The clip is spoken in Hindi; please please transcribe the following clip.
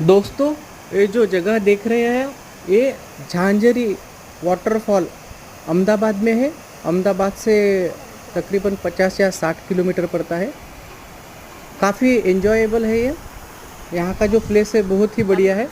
दोस्तों, ये जो जगह देख रहे हैं ये झांझरी वाटरफॉल अहमदाबाद में है। अहमदाबाद से तकरीबन 50 या 60 किलोमीटर पड़ता है। काफ़ी एंजॉयबल है ये। यहाँ का जो प्लेस है बहुत ही बढ़िया है।